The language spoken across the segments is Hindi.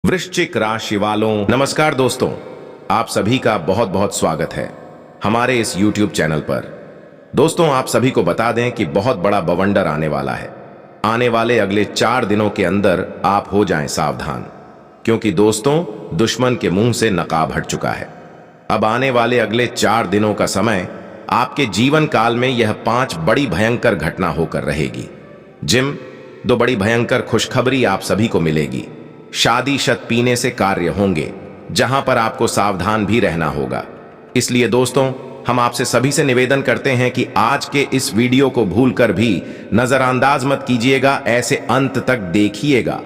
वृश्चिक राशि वालों, नमस्कार दोस्तों। आप सभी का बहुत बहुत स्वागत है हमारे इस YouTube चैनल पर। दोस्तों, आप सभी को बता दें कि बहुत बड़ा बवंडर आने वाला है। आने वाले अगले 4 दिनों के अंदर आप हो जाएं सावधान, क्योंकि दोस्तों दुश्मन के मुंह से नकाब हट चुका है। अब आने वाले अगले 4 दिनों का समय आपके जीवन काल में यह 5 बड़ी भयंकर घटना होकर रहेगी। जिम 2 बड़ी भयंकर खुशखबरी आप सभी को मिलेगी। शादी शत पीने से कार्य होंगे, जहां पर आपको सावधान भी रहना होगा। इसलिए दोस्तों, हम आपसे सभी से निवेदन करते हैं कि आज के इस वीडियो को भूलकर भी नजरअंदाज मत कीजिएगा, ऐसे अंत तक देखिएगा।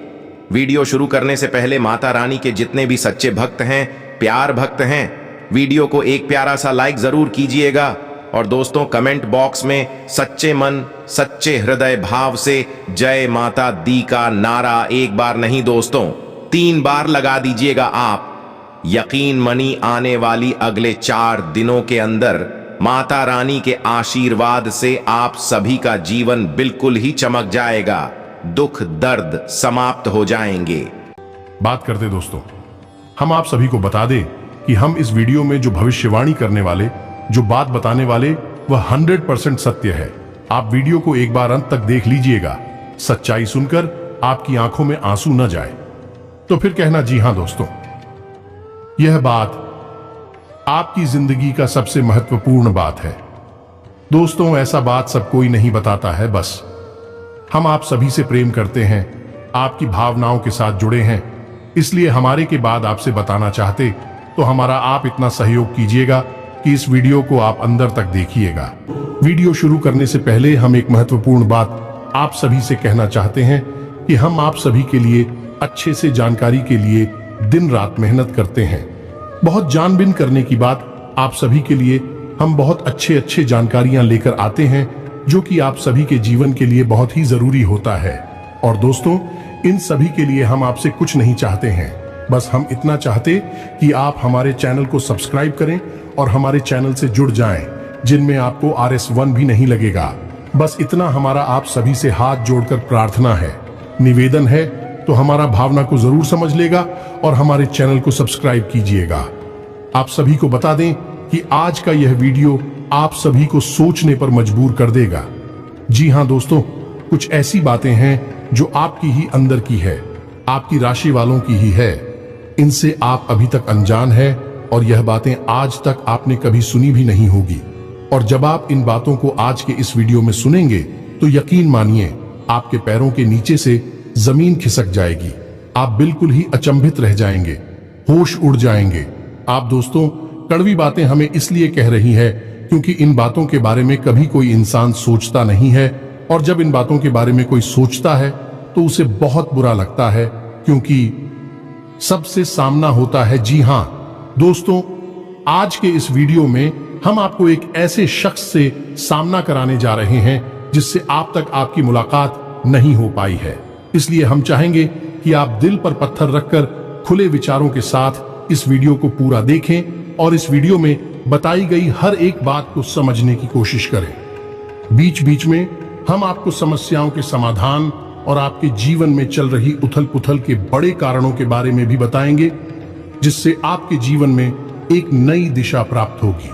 वीडियो शुरू करने से पहले माता रानी के जितने भी सच्चे भक्त हैं, प्यार भक्त हैं, वीडियो को एक प्यारा सा लाइक जरूर कीजिएगा। और दोस्तों, कमेंट बॉक्स में सच्चे मन सच्चे हृदय भाव से जय माता दी का नारा एक बार नहीं दोस्तों 3 बार लगा दीजिएगा। आप यकीन मनी आने वाली अगले 4 दिनों के अंदर माता रानी के आशीर्वाद से आप सभी का जीवन बिल्कुल ही चमक जाएगा। दुख दर्द समाप्त हो जाएंगे। बात करते दोस्तों, हम आप सभी को बता दें कि हम इस वीडियो में जो भविष्यवाणी करने वाले, जो बात बताने वाले, वह 100% सत्य है। आप वीडियो को एक बार अंत तक देख लीजिएगा। सच्चाई सुनकर आपकी आंखों में आंसू न जाए तो फिर कहना जी हां दोस्तों। यह बात आपकी जिंदगी का सबसे महत्वपूर्ण बात है। दोस्तों, ऐसा बात सब कोई नहीं बताता है। बस हम आप सभी से प्रेम करते हैं, आपकी भावनाओं के साथ जुड़े हैं, इसलिए हमारे के बाद आपसे बताना चाहते तो हमारा आप इतना सहयोग कीजिएगा कि इस वीडियो को आप अंदर तक देखिएगा। वीडियो शुरू करने से पहले हम एक महत्वपूर्ण बात आप सभी से कहना चाहते हैं कि हम आप सभी के लिए अच्छे से जानकारी के लिए दिन रात मेहनत करते हैं। बहुत जानबीन करने की बात, आप सभी के लिए हम बहुत अच्छे जानकारियां लेकर आते हैं, जो कि आप सभी के जीवन के लिए बहुत ही जरूरी होता है। और दोस्तों, इन सभी के लिए हम आपसे कुछ नहीं चाहते हैं, बस हम इतना चाहते कि आप हमारे चैनल को सब्सक्राइब करें और हमारे चैनल से जुड़ जाएं, जिनमें आपको RS1 भी नहीं लगेगा। बस इतना हमारा आप सभी से हाथ जोड़कर प्रार्थना है, निवेदन है, तो हमारा भावना को जरूर समझ लेगा और हमारे चैनल को सब्सक्राइब कीजिएगा। आप सभी को बता दें कि आज का यह वीडियो आप सभी को सोचने पर मजबूर कर देगा। जी हां दोस्तों, कुछ ऐसी बातें हैं जो आपकी ही अंदर की है, आपकी राशि वालों की ही है। इनसे आप अभी तक अनजान है और यह बातें आज तक आपने कभी सुनी भी नहीं होगी। और जब आप इन बातों को आज के इस वीडियो में सुनेंगे तो यकीन मानिए आपके पैरों के नीचे से जमीन खिसक जाएगी। आप बिल्कुल ही अचंभित रह जाएंगे, होश उड़ जाएंगे। आप दोस्तों, कड़वी बातें हमें इसलिए कह रही है क्योंकि इन बातों के बारे में कभी कोई इंसान सोचता नहीं है, और जब इन बातों के बारे में कोई सोचता है तो उसे बहुत बुरा लगता है, क्योंकि सबसे सामना होता है। जी हां दोस्तों, आज के इस वीडियो में हम आपको एक ऐसे शख्स से सामना कराने जा रहे हैं जिससे आप तक आपकी मुलाकात नहीं हो पाई है। इसलिए हम चाहेंगे कि आप दिल पर पत्थर रखकर खुले विचारों के साथ इस वीडियो को पूरा देखें और इस वीडियो में बताई गई हर एक बात को समझने की कोशिश करें। बीच बीच में हम आपको समस्याओं के समाधान और आपके जीवन में चल रही उथल पुथल के बड़े कारणों के बारे में भी बताएंगे, जिससे आपके जीवन में एक नई दिशा प्राप्त होगी।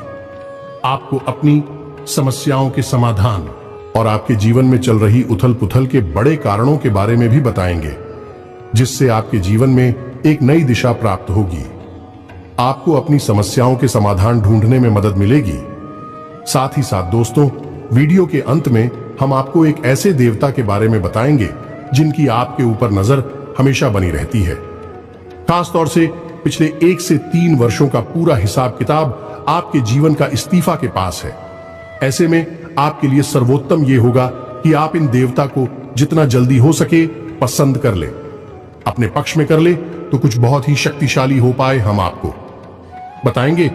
आपको अपनी समस्याओं के समाधान और आपके जीवन में चल रही उथल पुथल के बड़े कारणों के बारे में भी बताएंगे, जिससे आपके जीवन में एक नई दिशा प्राप्त होगी। आपको अपनी समस्याओं के समाधान ढूंढने में मदद मिलेगी। साथ ही साथ दोस्तों, वीडियो के अंत में हम आपको एक ऐसे देवता के बारे में बताएंगे जिनकी आपके ऊपर नजर हमेशा बनी रहती है। खास तौर से पिछले 1 से 3 वर्षों का पूरा हिसाब किताब आपके जीवन का इस्तीफा के पास है। ऐसे में आपके लिए सर्वोत्तम यह होगा कि आप इन देवता को जितना जल्दी हो सके पसंद कर ले, अपने पक्ष में कर ले, तो कुछ बहुत ही शक्तिशाली हो पाए हम आपको बताएंगे,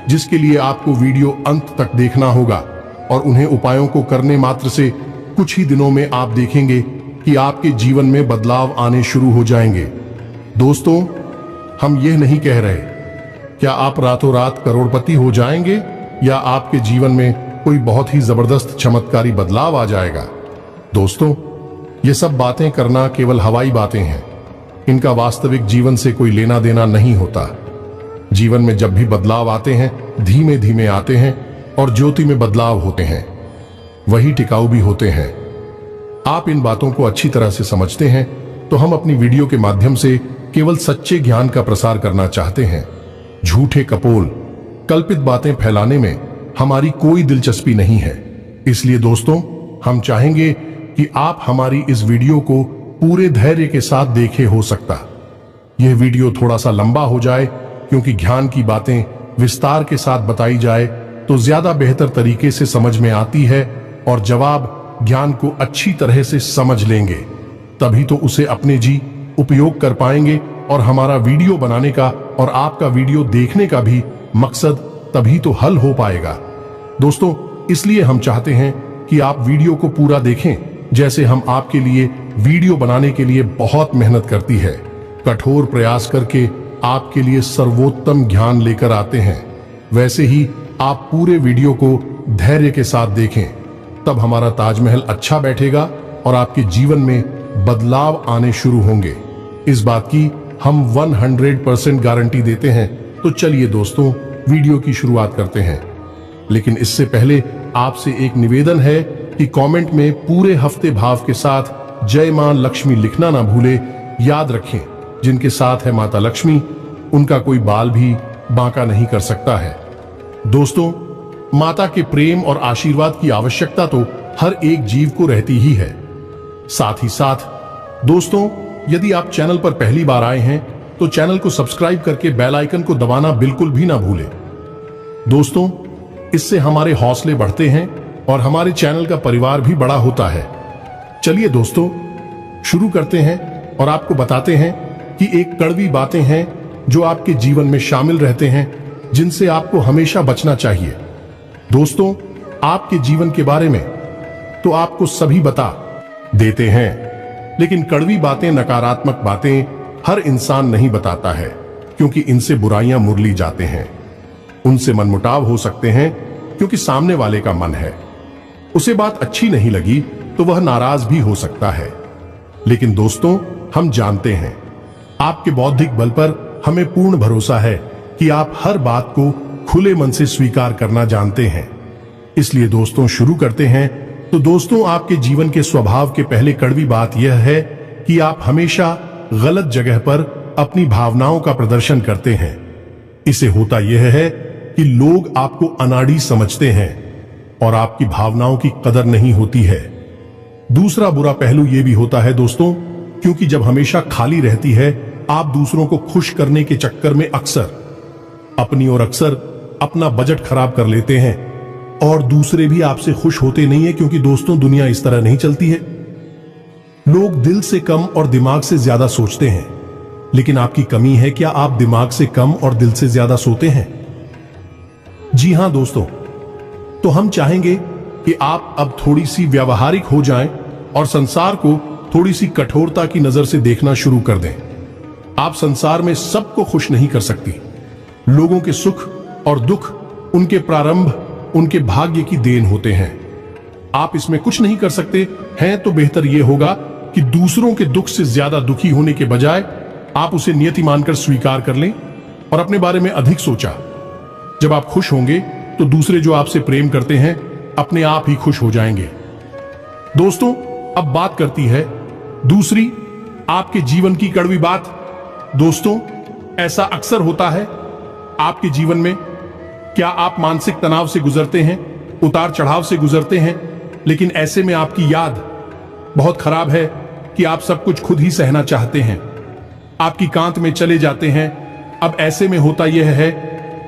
जिसके लिए आपको वीडियो अंत तक देखना होगा। और उन्हें उपायों को करने मात्र से कुछ ही दिनों में आप देखेंगे कि आपके जीवन में बदलाव आने शुरू हो जाएंगे। दोस्तों, हम यह नहीं कह रहे क्या आप रातों रात करोड़पति हो जाएंगे या आपके जीवन में कोई बहुत ही जबरदस्त चमत्कारी बदलाव आ जाएगा। दोस्तों, ये सब बातें करना केवल हवाई बातें हैं। इनका वास्तविक जीवन से कोई लेना देना नहीं होता। जीवन में जब भी बदलाव आते हैं, धीमे धीमे आते हैं और ज्योति में बदलाव होते हैं, वही टिकाऊ भी होते हैं। आप इन बातों को अच्छी तरह से समझते हैं, तो हम अपनी वीडियो के माध्यम से केवल सच्चे ज्ञान का प्रसार करना चाहते हैं। झूठे कपोल, कल्पित बातें फैलाने में हमारी कोई दिलचस्पी नहीं है। इसलिए दोस्तों, हम चाहेंगे कि आप हमारी इस वीडियो को पूरे धैर्य के साथ देखें। हो सकता यह वीडियो थोड़ा सा लंबा हो जाए, क्योंकि ज्ञान की बातें विस्तार के साथ बताई जाए तो ज्यादा बेहतर तरीके से समझ में आती है और जब आप ज्ञान को अच्छी तरह से समझ लेंगे तभी तो उसे अपने जी उपयोग कर पाएंगे और हमारा वीडियो बनाने का और आपका वीडियो देखने का भी मकसद तभी तो हल हो पाएगा। दोस्तों, इसलिए हम चाहते हैं कि आप वीडियो को पूरा देखें, जैसे हम आपके लिए वीडियो बनाने के लिए बहुत मेहनत करती है, कठोर प्रयास करके आपके लिए सर्वोत्तम ज्ञान लेकर आते हैं। वैसे ही आप पूरे वीडियो को धैर्य के साथ देखें, तब हमारा ताजमहल अच्छा बैठेगा और आपके जीवन में बदलाव आने शुरू होंगे। इस बात की हम 100% गारंटी देते हैं। तो चलिए दोस्तों, वीडियो की शुरुआत करते हैं। लेकिन इससे पहले आपसे एक निवेदन है कि कमेंट में पूरे हफ्ते भाव के साथ जय मां लक्ष्मी लिखना ना भूले। याद रखें, जिनके साथ है माता लक्ष्मी, उनका कोई बाल भी बांका नहीं कर सकता है। दोस्तों, माता के प्रेम और आशीर्वाद की आवश्यकता तो हर एक जीव को रहती ही है। साथ ही साथ दोस्तों, यदि आप चैनल पर पहली बार आए हैं तो चैनल को सब्सक्राइब करके बेल आइकन को दबाना बिल्कुल भी ना भूलें। दोस्तों, इससे हमारे हौसले बढ़ते हैं और हमारे चैनल का परिवार भी बड़ा होता है। चलिए दोस्तों, शुरू करते हैं और आपको बताते हैं कि एक कड़वी बातें हैं जो आपके जीवन में शामिल रहते हैं, जिनसे आपको हमेशा बचना चाहिए। दोस्तों, आपके जीवन के बारे में तो आपको सभी बता देते हैं, लेकिन कड़वी बातें, नकारात्मक बातें हर इंसान नहीं बताता है, क्योंकि इनसे बुराइयां मुरली जाते हैं। उनसे मनमुटाव हो सकते हैं, क्योंकि सामने वाले का मन है, उसे बात अच्छी नहीं लगी तो वह नाराज भी हो सकता है। लेकिन दोस्तों, हम जानते हैं, आपके बौद्धिक बल पर हमें पूर्ण भरोसा है कि आप हर बात को खुले मन से स्वीकार करना जानते हैं। इसलिए दोस्तों, शुरू करते हैं। तो दोस्तों, आपके जीवन के स्वभाव के पहले कड़वी बात यह है कि आप हमेशा गलत जगह पर अपनी भावनाओं का प्रदर्शन करते हैं। इसे होता यह है कि लोग आपको अनाड़ी समझते हैं और आपकी भावनाओं की कदर नहीं होती है। दूसरा बुरा पहलू यह भी होता है दोस्तों, क्योंकि जब हमेशा खाली रहती है, आप दूसरों को खुश करने के चक्कर में अक्सर अपना बजट खराब कर लेते हैं और दूसरे भी आपसे खुश होते नहीं है, क्योंकि दोस्तों, दुनिया इस तरह नहीं चलती है। लोग दिल से कम और दिमाग से ज्यादा सोचते हैं, लेकिन आपकी कमी है, क्या आप दिमाग से कम और दिल से ज्यादा सोते हैं? जी हां दोस्तों, तो हम चाहेंगे कि आप अब थोड़ी सी व्यावहारिक हो जाएं और संसार को थोड़ी सी कठोरता की नजर से देखना शुरू कर दें। आप संसार में सबको खुश नहीं कर सकती। लोगों के सुख और दुख उनके प्रारंभ, उनके भाग्य की देन होते हैं। आप इसमें कुछ नहीं कर सकते हैं, तो बेहतर यह होगा कि दूसरों के दुख से ज्यादा दुखी होने के बजाय आप उसे नियति मानकर स्वीकार कर लें और अपने बारे में अधिक सोचा। जब आप खुश होंगे तो दूसरे जो आपसे प्रेम करते हैं अपने आप ही खुश हो जाएंगे। दोस्तों, अब बात करती है दूसरी आपके जीवन की कड़वी बात। दोस्तों, ऐसा अक्सर होता है आपके जीवन में। क्या आप मानसिक तनाव से गुजरते हैं, उतार चढ़ाव से गुजरते हैं, लेकिन ऐसे में आपकी याद बहुत खराब है कि आप सब कुछ खुद ही सहना चाहते हैं, आपकी कांत में चले जाते हैं। अब ऐसे में होता यह है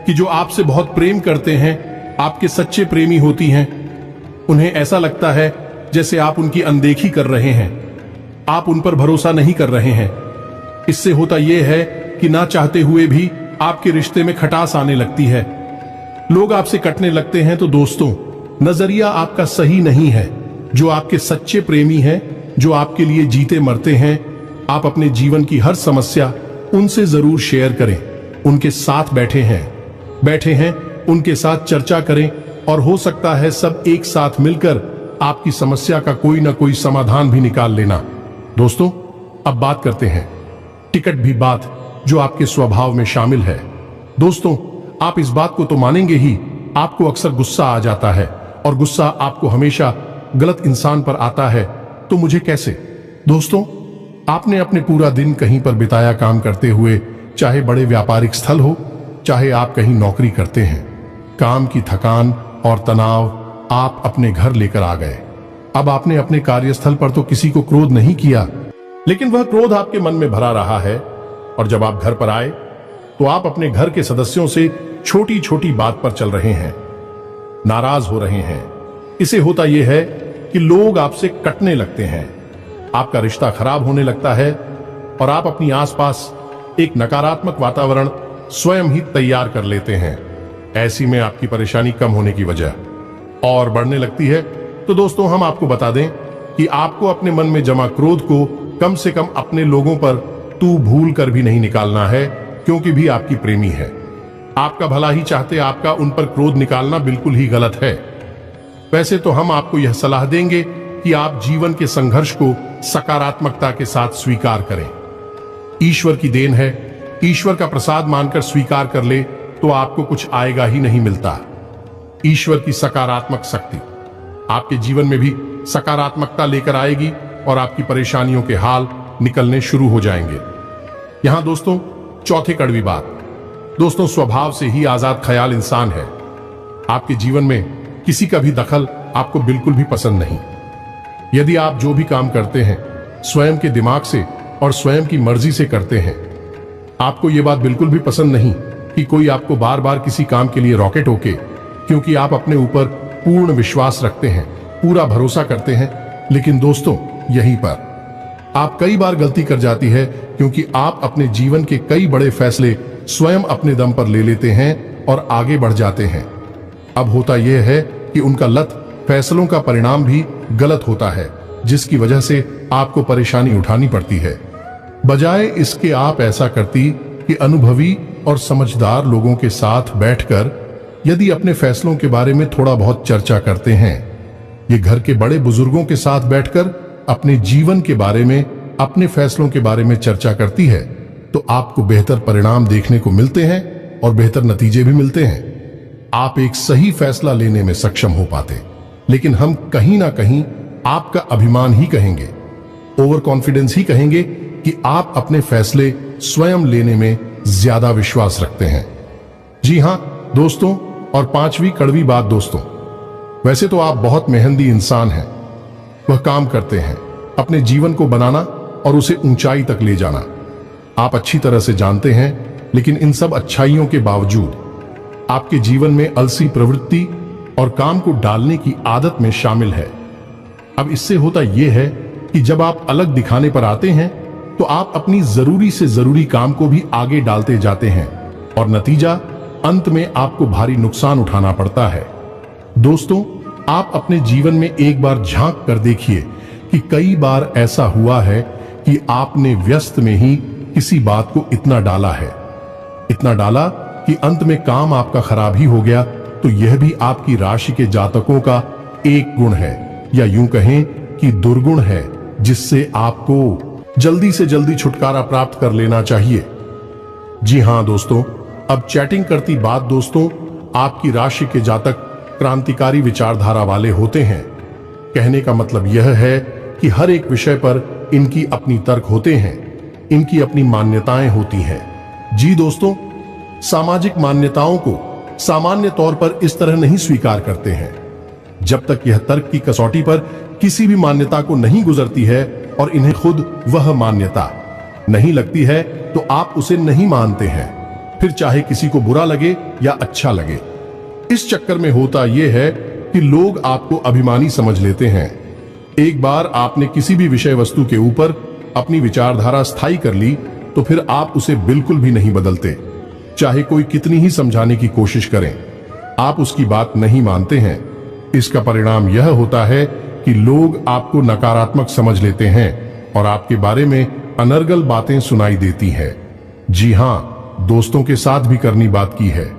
कि जो आपसे बहुत प्रेम करते हैं, आपके सच्चे प्रेमी होती हैं, उन्हें ऐसा लगता है जैसे आप उनकी अनदेखी कर रहे हैं, आप उन पर भरोसा नहीं कर रहे हैं। इससे होता यह है कि ना चाहते हुए भी आपके रिश्ते में खटास आने लगती है, लोग आपसे कटने लगते हैं। तो दोस्तों, नजरिया आपका सही नहीं है। जो आपके सच्चे प्रेमी हैं, जो आपके लिए जीते मरते हैं, आप अपने जीवन की हर समस्या उनसे जरूर शेयर करें। उनके साथ बैठे हैं, उनके साथ चर्चा करें और हो सकता है सब एक साथ मिलकर आपकी समस्या का कोई ना कोई समाधान भी निकाल लेना। दोस्तों, अब बात करते हैं टिकट भी बात जो आपके स्वभाव में शामिल है। दोस्तों, आप इस बात को तो मानेंगे ही, आपको अक्सर गुस्सा आ जाता है और गुस्सा आपको हमेशा गलत इंसान पर आता है, तो मुझे कैसे? दोस्तों, आपने अपने पूरा दिन कहीं पर बिताया काम करते हुए, चाहे बड़े व्यापारिक स्थल हो, चाहे आप कहीं नौकरी करते हैं। काम की थकान और तनाव आप अपने घर लेकर आ गए। अब आपने अपने कार्यस्थल पर तो किसी को क्रोध नहीं किया, लेकिन वह क्रोध आपके मन में भरा रहा है। और जब आप घर पर आए तो आप अपने घर के सदस्यों से छोटी छोटी बात पर चल रहे हैं, नाराज हो रहे हैं। इसे होता यह है कि लोग आपसे कटने लगते हैं, आपका रिश्ता खराब होने लगता है और आप अपनी आसपास एक नकारात्मक वातावरण स्वयं ही तैयार कर लेते हैं। ऐसी में आपकी परेशानी कम होने की वजह और बढ़ने लगती है। तो दोस्तों, हम आपको बता दें कि आपको अपने मन में जमा क्रोध को कम से कम अपने लोगों पर तू भूल कर भी नहीं निकालना है, क्योंकि भी आपकी प्रेमी है। आपका भला ही चाहते आपका उन पर क्रोध निकालना बिल्कुल ही गलत है। वैसे तो हम आपको यह सलाह देंगे कि आप जीवन के संघर्ष को सकारात्मकता के साथ स्वीकार करें। ईश्वर की देन है, ईश्वर का प्रसाद मानकर स्वीकार कर ले तो आपको कुछ आएगा ही नहीं मिलता। ईश्वर की सकारात्मक शक्ति आपके जीवन में भी सकारात्मकता लेकर आएगी और आपकी परेशानियों के हाल निकलने शुरू हो जाएंगे। यहां दोस्तों, चौथी कड़वी बात, दोस्तों, स्वभाव से ही आजाद ख्याल इंसान है। आपके जीवन में किसी का भी दखल आपको बिल्कुल भी पसंद नहीं। यदि आप जो भी काम करते हैं स्वयं के दिमाग से और स्वयं की मर्जी से करते हैं, आपको यह बात बिल्कुल भी पसंद नहीं कि कोई आपको बार बार किसी काम के लिए रॉकेट होके, क्योंकि आप अपने ऊपर पूर्ण विश्वास रखते हैं, पूरा भरोसा करते हैं। लेकिन दोस्तों, यहीं पर आप कई बार गलती कर जाती है, क्योंकि आप अपने जीवन के कई बड़े फैसले स्वयं अपने दम पर ले लेते हैं और आगे बढ़ जाते हैं। अब होता यह है कि उनका लत फैसलों का परिणाम भी गलत होता है, जिसकी वजह से आपको परेशानी उठानी पड़ती है। बजाय इसके आप ऐसा करती कि अनुभवी और समझदार लोगों के साथ बैठकर यदि अपने फैसलों के बारे में थोड़ा बहुत चर्चा करते हैं, ये घर के बड़े बुजुर्गों के साथ बैठकर अपने जीवन के बारे में, अपने फैसलों के बारे में चर्चा करती है, तो आपको बेहतर परिणाम देखने को मिलते हैं और बेहतर नतीजे भी मिलते हैं। आप एक सही फैसला लेने में सक्षम हो पाते। लेकिन हम कहीं ना कहीं आपका अभिमान ही कहेंगे, ओवर कॉन्फिडेंस ही कहेंगे कि आप अपने फैसले स्वयं लेने में ज्यादा विश्वास रखते हैं। जी हां दोस्तों, और पांचवी कड़वी बात दोस्तों, वैसे तो आप बहुत मेहनती इंसान हैं। वह काम करते हैं अपने जीवन को बनाना और उसे ऊंचाई तक ले जाना। आप अच्छी तरह से जानते हैं, लेकिन इन सब अच्छाइयों के बावजूद आपके जीवन में अलसी प्रवृत्ति और काम को डालने की आदत में शामिल है। अब इससे होता यह है कि जब आप अलग दिखाने पर आते हैं, तो आप अपनी जरूरी से जरूरी काम को भी आगे डालते जाते हैं और नतीजा अंत में आपको भारी नुकसान उठाना पड़ता है। दोस्तों, आप अपने जीवन में एक बार झांक कर देखिए कि कई बार ऐसा हुआ है कि आपने व्यस्त में ही किसी बात को इतना डाला है, इतना डाला कि अंत में काम आपका खराब ही हो गया। तो यह भी आपकी राशि के जातकों का एक गुण है, या यूं कहें कि दुर्गुण है, जिससे आपको जल्दी से जल्दी छुटकारा प्राप्त कर लेना चाहिए। जी हां दोस्तों, अब चैटिंग करती बात दोस्तों, आपकी राशि के जातक क्रांतिकारी विचारधारा वाले होते हैं। कहने का मतलब यह है कि हर एक विषय पर इनकी अपनी तर्क होते हैं, इनकी अपनी मान्यताएं होती हैं। जी दोस्तों, सामाजिक मान्यताओं को सामान्य तौर पर इस तरह नहीं स्वीकार करते हैं। जब तक यह तर्क की कसौटी पर किसी भी मान्यता को नहीं गुजरती है और इन्हें खुद वह मान्यता नहीं लगती है, तो आप उसे नहीं मानते हैं, फिर चाहे किसी को बुरा लगे या अच्छा लगे। इस चक्कर में होता यह है कि लोग आपको अभिमानी समझ लेते हैं। एक बार आपने किसी भी विषय वस्तु के ऊपर अपनी विचारधारा स्थायी कर ली, तो फिर आप उसे बिल्कुल भी नहीं बदलते। चाहे कोई कितनी ही समझाने की कोशिश करें, आप उसकी बात नहीं मानते हैं। इसका परिणाम यह होता है कि लोग आपको नकारात्मक समझ लेते हैं और आपके बारे में अनर्गल बातें सुनाई देती हैं। जी हां, दोस्तों के साथ भी करनी बात की है।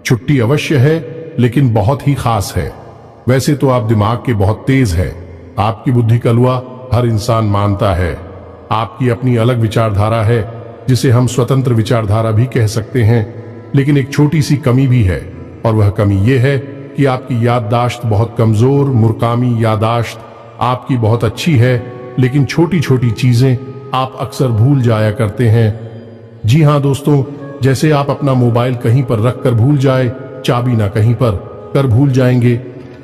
छुट्टी अवश्य है, लेकिन बहुत ही खास है। वैसे तो आप दिमाग के बहुत तेज है, आपकी बुद्धि कलुआ हर इंसान मानता है। आपकी अपनी अलग विचारधारा है, जिसे हम स्वतंत्र विचारधारा भी कह सकते हैं, लेकिन एक छोटी सी कमी भी है, और वह कमी यह है कि आपकी याददाश्त बहुत कमजोर, मुर्कामी याददाश्त आपकी बहुत अच्छी है, लेकिन छोटी छोटी चीजें आप अक्सर भूल जाया करते हैं। जी हाँ दोस्तों, जैसे आप अपना मोबाइल कहीं पर रख कर भूल जाए, चाबी ना कहीं पर कर भूल जाएंगे,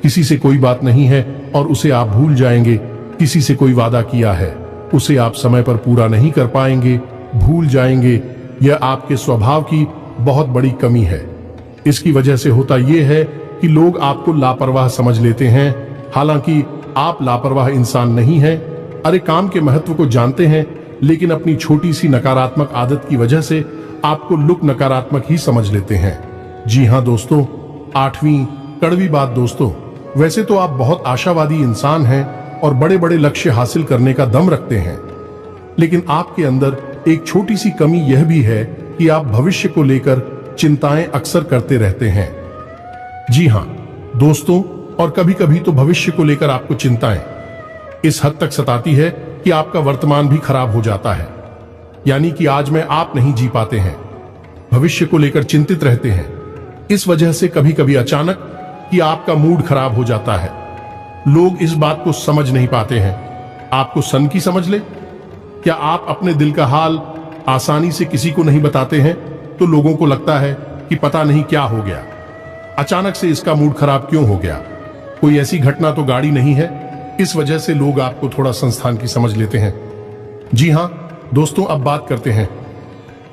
किसी से कोई बात नहीं है और उसे आप भूल जाएंगे, किसी से कोई वादा किया है उसे आप समय पर पूरा नहीं कर पाएंगे, भूल जाएंगे। यह आपके स्वभाव की बहुत बड़ी कमी है। इसकी वजह से होता यह है कि लोग आपको लापरवाह समझ लेते हैं, हालांकि आप लापरवाह इंसान नहीं हैं। अरे काम के महत्व को जानते हैं, लेकिन अपनी छोटी सी नकारात्मक आदत की वजह से आपको लुक नकारात्मक ही समझ लेते हैं। जी हाँ दोस्तों, 8वीं कड़वी बात दोस्तों, वैसे तो आप बहुत आशावादी इंसान हैं और बड़े बड़े लक्ष्य हासिल करने का दम रखते हैं, लेकिन आपके अंदर एक छोटी सी कमी यह भी है कि आप भविष्य को लेकर चिंताएं अक्सर करते रहते हैं। जी हाँ दोस्तों, और कभी कभी तो भविष्य को लेकर आपको चिंताएं इस हद तक सताती है कि आपका वर्तमान भी खराब हो जाता है, यानी कि आज में आप नहीं जी पाते हैं, भविष्य को लेकर चिंतित रहते हैं। इस वजह से कभी कभी अचानक कि आपका मूड खराब हो जाता है। लोग इस बात को समझ नहीं पाते हैं। आपको सन की समझ ले, क्या आप अपने दिल का हाल आसानी से किसी को नहीं बताते हैं तो लोगों को लगता है कि पता नहीं क्या हो गया, अचानक से इसका मूड खराब क्यों हो गया, कोई ऐसी घटना तो गाड़ी नहीं है। इस वजह से लोग आपको थोड़ा संस्थान की समझ लेते हैं। जी हाँ दोस्तों, अब बात करते हैं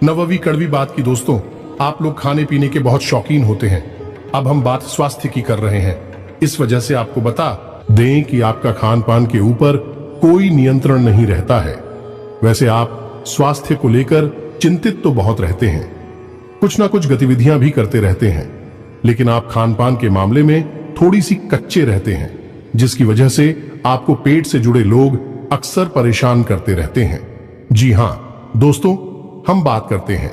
9वीं कड़वी बात की। दोस्तों, आप लोग खाने पीने के बहुत शौकीन होते हैं। अब हम बात स्वास्थ्य की कर रहे हैं। इस वजह से आपको बता दें कि आपका खान पान के ऊपर कोई नियंत्रण नहीं रहता है। वैसे आप स्वास्थ्य को लेकर चिंतित तो बहुत रहते हैं, कुछ ना कुछ गतिविधियां भी करते रहते हैं, लेकिन आप खान पान के मामले में थोड़ी सी कच्चे रहते हैं, जिसकी वजह से आपको पेट से जुड़े लोग अक्सर परेशान करते रहते हैं। जी हाँ दोस्तों, हम बात करते हैं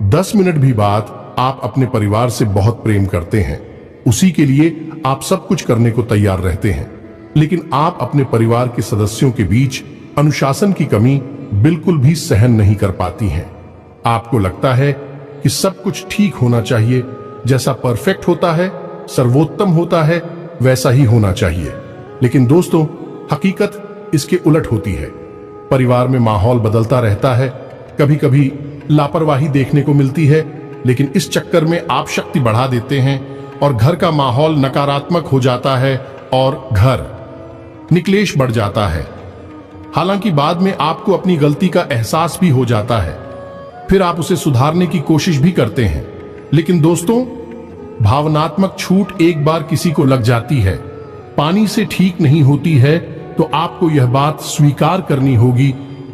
10 मिनट भी बात आप अपने परिवार से बहुत प्रेम करते हैं, उसी के लिए आप सब कुछ करने को तैयार रहते हैं, लेकिन आप अपने परिवार के सदस्यों के बीच अनुशासन की कमी बिल्कुल भी सहन नहीं कर पाती हैं। आपको लगता है कि सब कुछ ठीक होना चाहिए, जैसा परफेक्ट होता है, सर्वोत्तम होता है, वैसा ही होना चाहिए। लेकिन दोस्तों, हकीकत इसके उलट होती है। परिवार में माहौल बदलता रहता है, कभी कभी लापरवाही देखने को मिलती है, लेकिन इस चक्कर में आप शक्ति बढ़ा देते हैं और घर का माहौल नकारात्मक हो जाता है और घर निक्लेश बढ़ जाता है। हालांकि बाद में आपको अपनी गलती का एहसास भी हो जाता है, फिर आप उसे सुधारने की कोशिश भी करते हैं। लेकिन दोस्तों, भावनात्मक छूट एक बार किसी को लग जाती है, पानी से ठीक नहीं होती है, तो आपको यह बात स्वीकार करनी होगी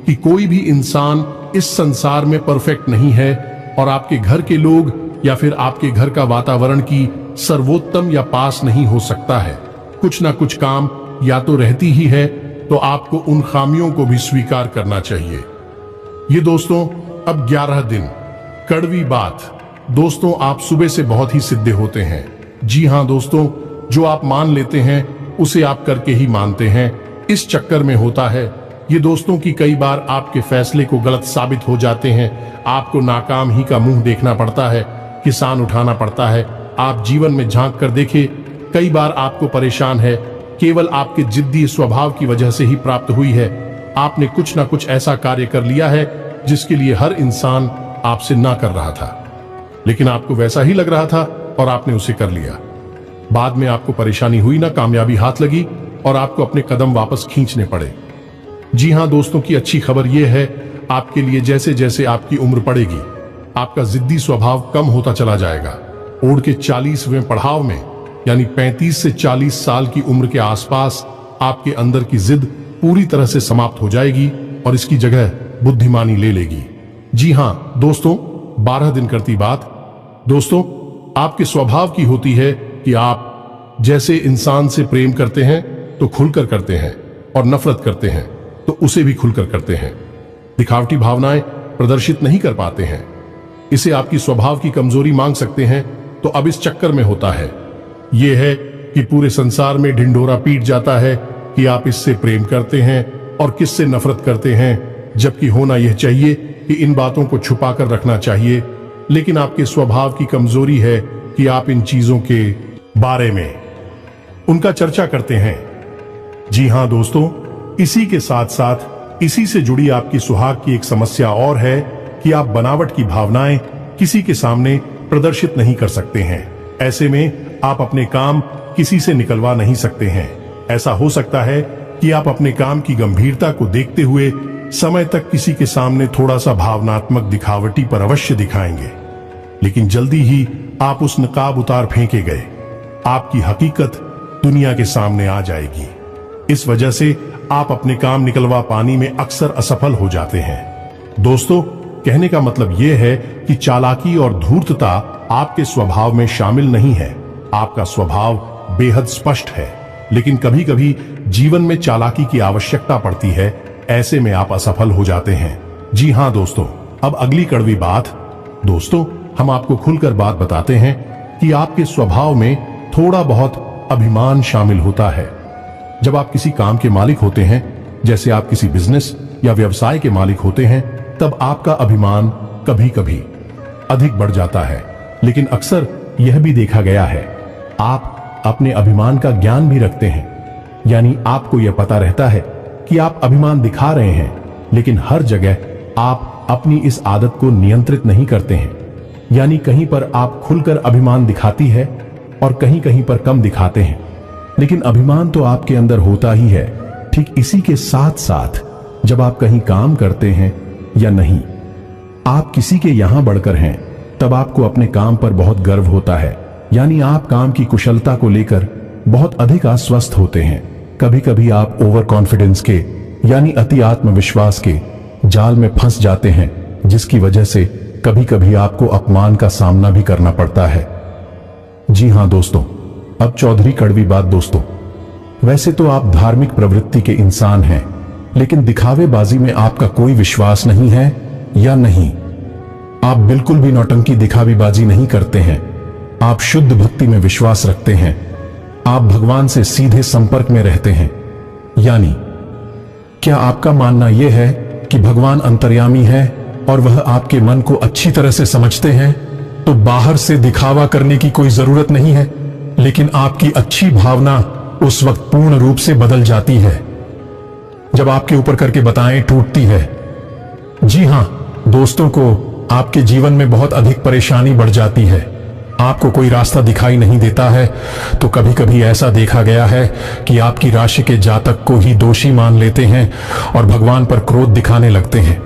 कि कोई भी इंसान इस संसार में परफेक्ट नहीं है और आपके घर के लोग या फिर आपके घर का वातावरण की सर्वोत्तम या पास नहीं हो सकता है। कुछ ना कुछ काम या तो रहती ही है, तो आपको उन खामियों को भी स्वीकार करना चाहिए। ये दोस्तों, अब 11 दिन कड़वी बात। दोस्तों, आप सुबह से बहुत ही सिद्धे होते हैं। जी हाँ दोस्तों, जो आप मान लेते हैं उसे आप करके ही मानते हैं। इस चक्कर में होता है ये दोस्तों कि कई बार आपके फैसले को गलत साबित हो जाते हैं, आपको नाकाम ही का मुंह देखना पड़ता है, किसान उठाना पड़ता है। आप जीवन में झांक कर देखें, कई बार आपको परेशान है केवल आपके जिद्दी स्वभाव की वजह से ही प्राप्त हुई है। आपने कुछ ना कुछ ऐसा कार्य कर लिया है जिसके लिए हर इंसान आपसे ना कर रहा था, लेकिन आपको वैसा ही लग रहा था और आपने उसे कर लिया। बाद में आपको परेशानी हुई ना, कामयाबी हाथ लगी और आपको अपने कदम वापस खींचने पड़े। जी हाँ दोस्तों, की अच्छी खबर यह है आपके लिए, जैसे जैसे आपकी उम्र बढ़ेगी आपका जिद्दी स्वभाव कम होता चला जाएगा। ओढ़ के 40वें पड़ाव में, यानी 35 से 40 साल की उम्र के आसपास आपके अंदर की जिद पूरी तरह से समाप्त हो जाएगी और इसकी जगह बुद्धिमानी ले लेगी। जी हाँ दोस्तों, 12 दिन करती बात। दोस्तों, आपके स्वभाव की होती है कि आप जैसे इंसान से प्रेम करते हैं तो खुलकर करते हैं और नफरत करते हैं तो उसे भी खुलकर करते हैं। दिखावटी भावनाएं प्रदर्शित नहीं कर पाते हैं। इसे आपकी स्वभाव की कमजोरी मांग सकते हैं, तो अब इस चक्कर में होता है यह है कि पूरे संसार में ढिंढोरा पीट जाता है कि आप इससे प्रेम करते हैं और किससे नफरत करते हैं, जबकि होना यह चाहिए कि इन बातों को छुपा कर रखना चाहिए, लेकिन आपके स्वभाव की कमजोरी है कि आप इन चीजों के बारे में उनका चर्चा करते हैं। जी हां दोस्तों, इसी के साथ साथ इसी से जुड़ी आपकी सुहाग की एक समस्या और है कि आप बनावट की भावनाएं किसी के सामने प्रदर्शित नहीं कर सकते हैं। ऐसे में आप अपने काम किसी से निकलवा नहीं सकते हैं। ऐसा हो सकता है कि आप अपने काम की गंभीरता को देखते हुए समय तक किसी के सामने थोड़ा सा भावनात्मक दिखावटी पर अवश्य दिखाएंगे, लेकिन जल्दी ही आप उस नकाब उतार फेंके गए आपकी हकीकत दुनिया के सामने आ जाएगी। इस वजह से आप अपने काम निकलवा पाने में अक्सर असफल हो जाते हैं। दोस्तों, कहने का मतलब यह है कि चालाकी और धूर्तता आपके स्वभाव में शामिल नहीं है। आपका स्वभाव बेहद स्पष्ट है, लेकिन कभी कभी जीवन में चालाकी की आवश्यकता पड़ती है। ऐसे में आप असफल हो जाते हैं। जी हां दोस्तों, अब अगली कड़वी बात। दोस्तों, हम आपको खुलकर बात बताते हैं कि आपके स्वभाव में थोड़ा बहुत अभिमान शामिल होता है। जब आप किसी काम के मालिक होते हैं, जैसे आप किसी बिजनेस या व्यवसाय के मालिक होते हैं, तब आपका अभिमान कभी कभी अधिक बढ़ जाता है। लेकिन अक्सर यह भी देखा गया है, आप अपने अभिमान का ज्ञान भी रखते हैं, यानी आपको यह पता रहता है कि आप अभिमान दिखा रहे हैं, लेकिन हर जगह आप अपनी इस आदत को नियंत्रित नहीं करते हैं। यानी कहीं पर आप खुलकर अभिमान दिखाती है और कहीं कहीं पर कम दिखाते हैं, लेकिन अभिमान तो आपके अंदर होता ही है। ठीक इसी के साथ साथ जब आप कहीं काम करते हैं या नहीं, आप किसी के यहां बढ़कर हैं, तब आपको अपने काम पर बहुत गर्व होता है। यानी आप काम की कुशलता को लेकर बहुत अधिक आश्वस्त होते हैं। कभी कभी आप ओवर कॉन्फिडेंस के यानी अति आत्मविश्वास के जाल में फंस जाते हैं, जिसकी वजह से कभी कभी आपको अपमान का सामना भी करना पड़ता है। जी हां दोस्तों, अब चौधरी कड़वी बात। दोस्तों, वैसे तो आप धार्मिक प्रवृत्ति के इंसान हैं, लेकिन दिखावेबाजी में आपका कोई विश्वास नहीं है या नहीं? आप बिल्कुल भी नौटंकी दिखावेबाजी नहीं करते हैं। आप शुद्ध भक्ति में विश्वास रखते हैं। आप भगवान से सीधे संपर्क में रहते हैं। यानी क्या आपका मानना यह है कि भगवान अंतर्यामी है और वह आपके मन को अच्छी तरह से समझते हैं, तो बाहर से दिखावा करने की कोई जरूरत नहीं है, लेकिन आपकी अच्छी भावना उस वक्त पूर्ण रूप से बदल जाती है जब आपके ऊपर करके बताएं टूटती है। जी हां दोस्तों, को आपके जीवन में बहुत अधिक परेशानी बढ़ जाती है। आपको कोई रास्ता दिखाई नहीं देता है, तो कभी कभी ऐसा देखा गया है कि आपकी राशि के जातक को ही दोषी मान लेते हैं और भगवान पर क्रोध दिखाने लगते हैं।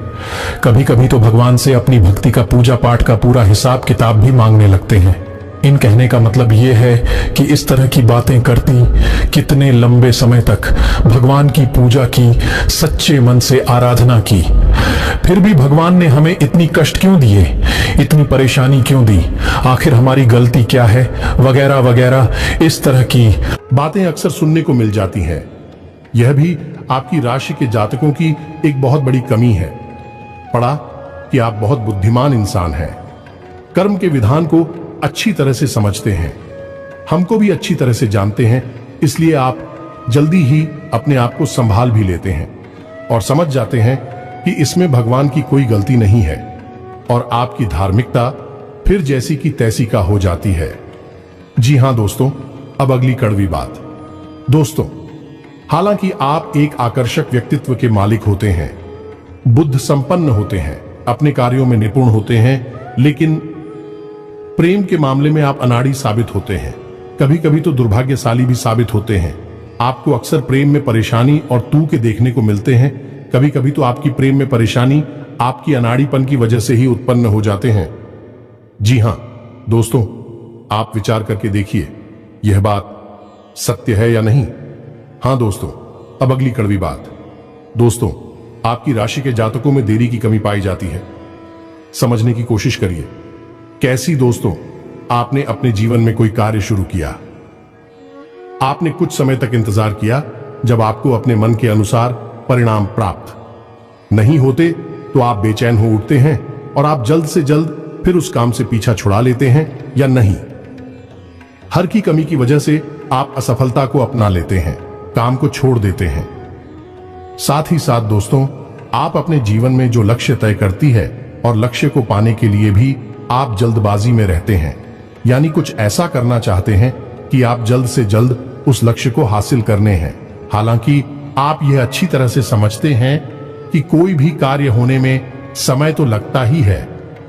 कभी कभी तो भगवान से अपनी भक्ति का पूजा पाठ का पूरा हिसाब किताब भी मांगने लगते हैं। इन कहने का मतलब यह है कि इस तरह की बातें करती कितने लंबे समय तक भगवान की पूजा की, सच्चे मन से आराधना की, फिर भी भगवान ने हमें इतनी कष्ट क्यों दिए, इतनी परेशानी क्यों दी, आखिर हमारी गलती क्या है, वगैरह वगैरह इस तरह की बातें अक्सर सुनने को मिल जाती हैं। यह भी आपकी राशि के जातकों की एक बहुत बड़ी कमी है। पढ़ा कि आप बहुत बुद्धिमान इंसान हैं, कर्म के विधान को अच्छी तरह से समझते हैं, हमको भी अच्छी तरह से जानते हैं, इसलिए आप जल्दी ही अपने आप को संभाल भी लेते हैं और समझ जाते हैं कि इसमें भगवान की कोई गलती नहीं है और आपकी धार्मिकता फिर जैसी की तैसी का हो जाती है। जी हां दोस्तों, अब अगली कड़वी बात। दोस्तों, हालांकि आप एक आकर्षक व्यक्तित्व के मालिक होते हैं, बुद्ध संपन्न होते हैं, अपने कार्यों में निपुण होते हैं, लेकिन प्रेम के मामले में आप अनाड़ी साबित होते हैं। कभी कभी तो दुर्भाग्यशाली भी साबित होते हैं। आपको अक्सर प्रेम में परेशानी और तूके देखने को मिलते हैं। कभी कभी तो आपकी प्रेम में परेशानी आपकी अनाड़ीपन की वजह से ही उत्पन्न हो जाते हैं। जी हां दोस्तों, आप विचार करके देखिए, यह बात सत्य है या नहीं। हां दोस्तों, अब अगली कड़वी बात। दोस्तों, आपकी राशि के जातकों में देरी की कमी पाई जाती है। समझने की कोशिश करिए। कैसी दोस्तों, आपने अपने जीवन में कोई कार्य शुरू किया, आपने कुछ समय तक इंतजार किया, जब आपको अपने मन के अनुसार परिणाम प्राप्त नहीं होते तो आप बेचैन हो उठते हैं और आप जल्द से जल्द फिर उस काम से पीछा छुड़ा लेते हैं या नहीं। हर की कमी की वजह से आप असफलता को अपना लेते हैं, काम को छोड़ देते हैं। साथ ही साथ दोस्तों, आप अपने जीवन में जो लक्ष्य तय करती है और लक्ष्य को पाने के लिए भी आप जल्दबाजी में रहते हैं, यानी कुछ ऐसा करना चाहते हैं कि आप जल्द से जल्द उस लक्ष्य को हासिल करने हैं। हालांकि आप यह अच्छी तरह से समझते हैं कि कोई भी कार्य होने में समय तो लगता ही है,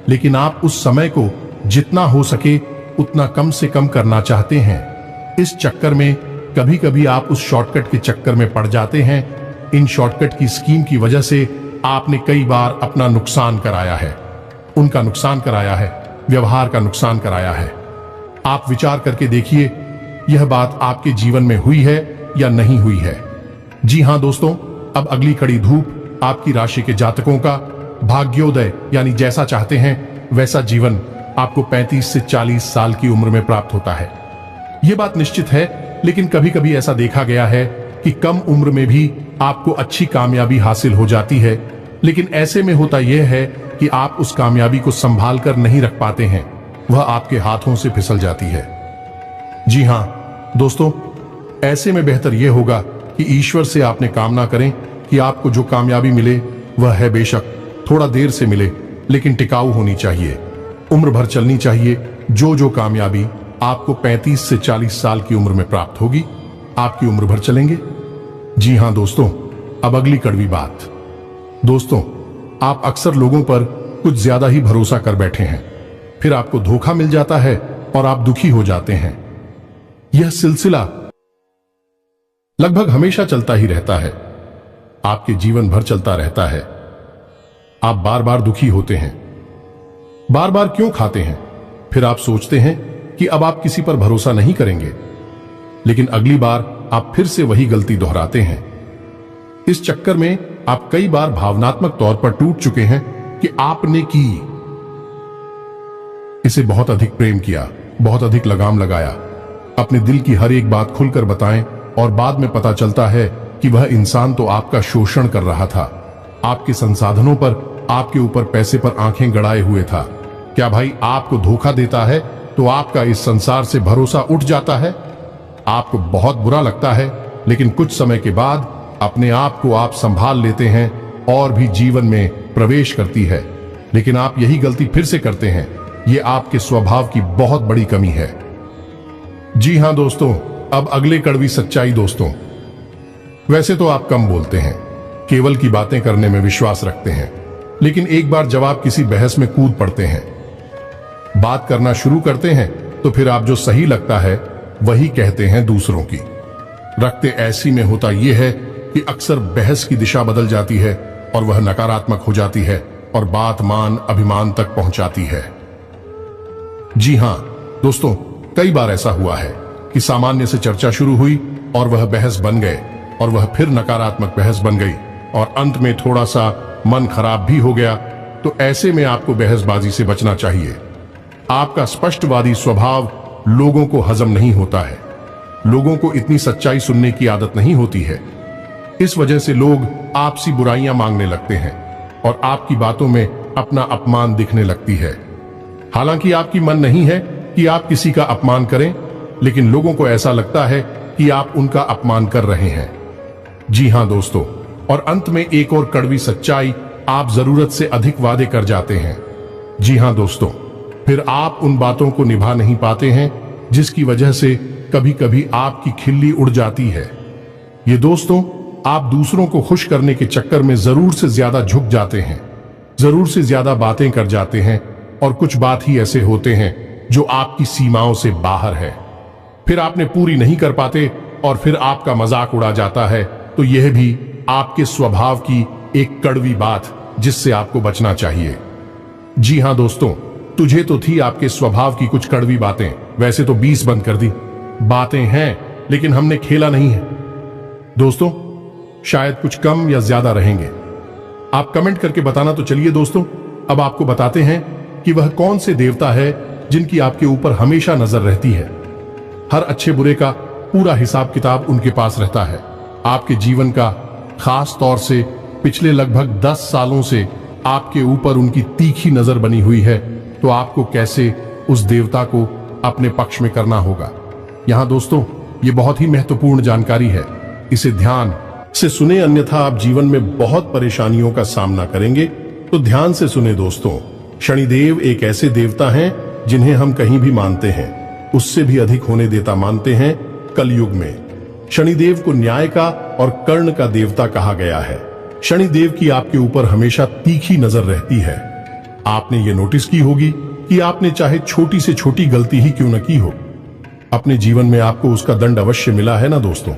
लेकिन आप उस समय को जितना हो सके उतना कम से कम करना चाहते हैं। इस चक्कर में कभी कभी आप उस शॉर्टकट के चक्कर में पड़ जाते हैं। इन शॉर्टकट की स्कीम की वजह से आपने कई बार अपना नुकसान कराया है, उनका नुकसान कराया है, व्यवहार का नुकसान कराया है। आप विचार करके देखिए, यह बात आपके जीवन में हुई है या नहीं हुई है। जी हां दोस्तों, अब अगली कड़ी धूप आपकी राशि के जातकों का भाग्योदय, यानी जैसा चाहते हैं वैसा जीवन आपको 35 से 40 साल की उम्र में प्राप्त होता है। यह बात निश्चित है, लेकिन कभी कभी ऐसा देखा गया है कि कम उम्र में भी आपको अच्छी कामयाबी हासिल हो जाती है, लेकिन ऐसे में होता यह है कि आप उस कामयाबी को संभाल कर नहीं रख पाते हैं, वह आपके हाथों से फिसल जाती है। जी हां दोस्तों, ऐसे में बेहतर यह होगा कि ईश्वर से आपने कामना करें कि आपको जो कामयाबी मिले वह है बेशक थोड़ा देर से मिले, लेकिन टिकाऊ होनी चाहिए, उम्र भर चलनी चाहिए। जो कामयाबी आपको 35 से 40 साल की उम्र में प्राप्त होगी, आपकी उम्र भर चलेंगे। जी हां दोस्तों, अब अगली कड़वी बात। दोस्तों, आप अक्सर लोगों पर कुछ ज्यादा ही भरोसा कर बैठे हैं, फिर आपको धोखा मिल जाता है और आप दुखी हो जाते हैं। यह सिलसिला लगभग हमेशा चलता ही रहता है, आपके जीवन भर चलता रहता है। आप बार बार दुखी होते हैं, बार बार क्यों खाते हैं, फिर आप सोचते हैं कि अब आप किसी पर भरोसा नहीं करेंगे, लेकिन अगली बार आप फिर से वही गलती दोहराते हैं। इस चक्कर में आप कई बार भावनात्मक तौर पर टूट चुके हैं कि आपने की इसे बहुत अधिक प्रेम किया, बहुत अधिक लगाम लगाया, अपने दिल की हर एक बात खुलकर बताएं, और बाद में पता चलता है कि वह इंसान तो आपका शोषण कर रहा था, आपके संसाधनों पर, आपके ऊपर पैसे पर आंखें गड़ाए हुए था। क्या भाई आपको धोखा देता है तो आपका इस संसार से भरोसा उठ जाता है, आपको बहुत बुरा लगता है, लेकिन कुछ समय के बाद अपने आप को आप संभाल लेते हैं और भी जीवन में प्रवेश करती है। लेकिन आप यही गलती फिर से करते हैं, यह आपके स्वभाव की बहुत बड़ी कमी है। जी हां दोस्तों, अब अगले कड़वी सच्चाई। दोस्तों, वैसे तो आप कम बोलते हैं, केवल की बातें करने में विश्वास रखते हैं, लेकिन एक बार जब आप किसी बहस में कूद पड़ते हैं, बात करना शुरू करते हैं, तो फिर आप जो सही लगता है वही कहते हैं दूसरों की रखते। ऐसी में होता यह है कि अक्सर बहस की दिशा बदल जाती है और वह नकारात्मक हो जाती है और बात मान अभिमान तक पहुंचाती है। जी हां दोस्तों, कई बार ऐसा हुआ है कि सामान्य से चर्चा शुरू हुई और वह बहस बन गए, और वह फिर नकारात्मक बहस बन गई, और अंत में थोड़ा सा मन खराब भी हो गया। तो ऐसे में आपको बहसबाजी से बचना चाहिए। आपका स्पष्टवादी स्वभाव लोगों को हजम नहीं होता है, लोगों को इतनी सच्चाई सुनने की आदत नहीं होती है। इस वजह से लोग आपसी बुराइयां मांगने लगते हैं और आपकी बातों में अपना अपमान दिखने लगती है। हालांकि आपकी मन नहीं है कि आप किसी का अपमान करें, लेकिन लोगों को ऐसा लगता है कि आप उनका अपमान कर रहे हैं। जी हां दोस्तों, और अंत में एक और कड़वी सच्चाई, आप जरूरत से अधिक वादे कर जाते हैं। जी हां दोस्तों, फिर आप उन बातों को निभा नहीं पाते हैं जिसकी वजह से कभी कभी आपकी खिल्ली उड़ जाती है। ये दोस्तों, आप दूसरों को खुश करने के चक्कर में जरूर से ज्यादा झुक जाते हैं, जरूर से ज्यादा बातें कर जाते हैं, और कुछ बात ही ऐसे होते हैं जो आपकी सीमाओं से बाहर है, फिर आपने पूरी नहीं कर पाते और फिर आपका मजाक उड़ा जाता है। तो यह भी आपके स्वभाव की एक कड़वी बात जिससे आपको बचना चाहिए। जी हां दोस्तों, तुझे तो थी आपके स्वभाव की कुछ कड़वी बातें, वैसे तो 20 बंद कर दी। बातें हैं लेकिन हमने खेला नहीं है। दोस्तों, शायद कुछ कम या ज्यादा रहेंगे, आप कमेंट करके बताना। तो चलिए दोस्तों, अब आपको बताते हैं कि वह कौन से देवता है जिनकी आपके ऊपर हमेशा नजर रहती है। हर अच्छे बुरे का पूरा हिसाब किताब उनके पास रहता है। आपके जीवन का, खास तौर से पिछले लगभग 10 सालों से आपके ऊपर उनकी तीखी नजर बनी हुई है। तो आपको कैसे उस देवता को अपने पक्ष में करना होगा। यहां दोस्तों, ये बहुत ही महत्वपूर्ण जानकारी है, इसे ध्यान से सुने, अन्यथा आप जीवन में बहुत परेशानियों का सामना करेंगे। तो ध्यान से सुने दोस्तों, शनिदेव एक ऐसे देवता हैं जिन्हें हम कहीं भी मानते हैं उससे भी अधिक होने देता मानते हैं कलयुग में। शनिदेव को न्याय का और कर्ण का देवता कहा गया है। शनिदेव की आपके ऊपर हमेशा तीखी नजर रहती है। आपने ये नोटिस की होगी कि आपने चाहे छोटी से छोटी गलती ही क्यों न की हो, अपने जीवन में आपको उसका दंड अवश्य मिला है ना दोस्तों।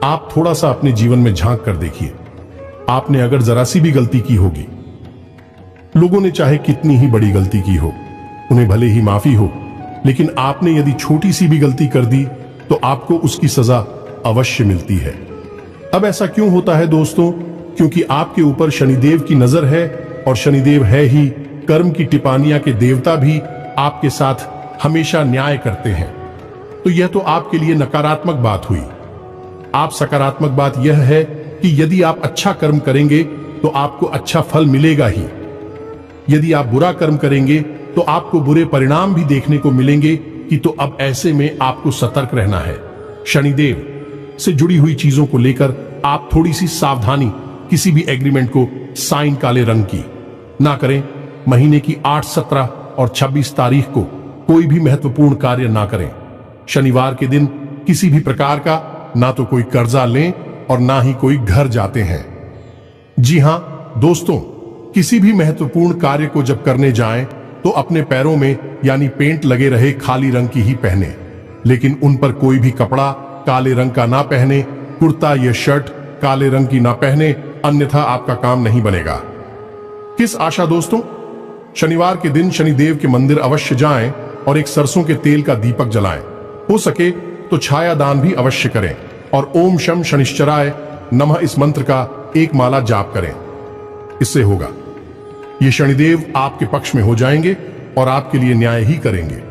आप थोड़ा सा अपने जीवन में झांक कर देखिए, आपने अगर जरा सी भी गलती की होगी, लोगों ने चाहे कितनी ही बड़ी गलती की हो, उन्हें भले ही माफी हो, लेकिन आपने यदि छोटी सी भी गलती कर दी तो आपको उसकी सजा अवश्य मिलती है। अब ऐसा क्यों होता है दोस्तों? क्योंकि आपके ऊपर शनिदेव की नजर है, और शनिदेव है ही कर्म की टिपानियां के देवता भी आपके साथ हमेशा न्याय करते हैं। तो यह तो आपके लिए नकारात्मक बात हुई। आप सकारात्मक बात यह है कि यदि आप अच्छा कर्म करेंगे तो आपको अच्छा फल मिलेगा ही। यदि आप बुरा कर्म करेंगे तो आपको बुरे परिणाम भी देखने को मिलेंगे कि तो अब ऐसे में आपको सतर्क रहना है। शनिदेव से जुड़ी हुई चीजों को लेकर आप थोड़ी सी सावधानी, किसी भी एग्रीमेंट को साइन काले रंग की ना करें। महीने की 8, 17 और 26 तारीख को कोई भी महत्वपूर्ण कार्य ना करें। शनिवार के दिन किसी भी प्रकार का ना तो कोई कर्जा लें और ना ही कोई घर जाते हैं। जी हां दोस्तों, किसी भी महत्वपूर्ण कार्य को जब करने जाएं तो अपने पैरों में यानी पेंट लगे रहे खाली रंग की ही पहने, लेकिन उन पर कोई भी कपड़ा काले रंग का ना पहने, कुर्ता या शर्ट काले रंग की ना पहने, अन्यथा आपका काम नहीं बनेगा। किस आशा दोस्तों? शनिवार के दिन शनिदेव के मंदिर अवश्य जाएं और एक सरसों के तेल का दीपक जलाएं। हो सके तो छाया दान भी अवश्य करें और ओम शम शनिश्चराय नमः इस मंत्र का एक माला जाप करें। इससे होगा ये शनिदेव आपके पक्ष में हो जाएंगे और आपके लिए न्याय ही करेंगे।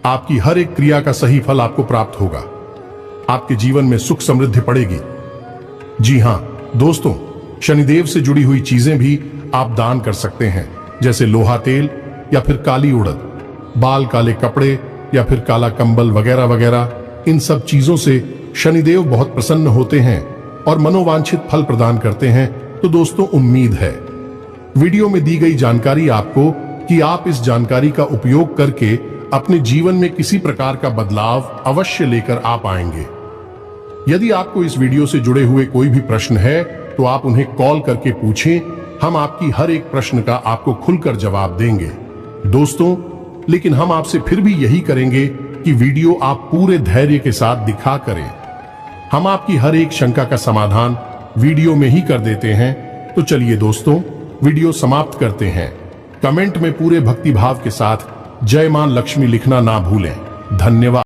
आपकी हर एक क्रिया का सही फल आपको प्राप्त होगा। आपके जीवन में सुख समृद्धि पड़ेगी। जी हां दोस्तों, शनिदेव से जुड़ी हुई चीजें भी आप दान कर सकते हैं, जैसे लोहा तेल या फिर काली उड़द, बाल काले कपड़े या फिर काला कंबल वगैरह वगैरह। इन सब चीजों से शनिदेव बहुत प्रसन्न होते हैं और मनोवांछित फल प्रदान करते हैं। तो दोस्तों, उम्मीद है वीडियो में दी गई जानकारी आपको कि आप इस जानकारी का उपयोग करके अपने जीवन में किसी प्रकार का बदलाव अवश्य लेकर आ पाएंगे। यदि आपको इस वीडियो से जुड़े हुए कोई भी प्रश्न है तो आप उन्हें कॉल करके पूछें। हम आपकी हर एक प्रश्न का आपको खुलकर जवाब देंगे दोस्तों। लेकिन हम आपसे फिर भी यही करेंगे कि वीडियो आप पूरे धैर्य के साथ दिखा करें। हम आपकी हर एक शंका का समाधान वीडियो में ही कर देते हैं। तो चलिए दोस्तों, वीडियो समाप्त करते हैं। कमेंट में पूरे भक्ति भाव के साथ जय मां लक्ष्मी लिखना ना भूलें। धन्यवाद।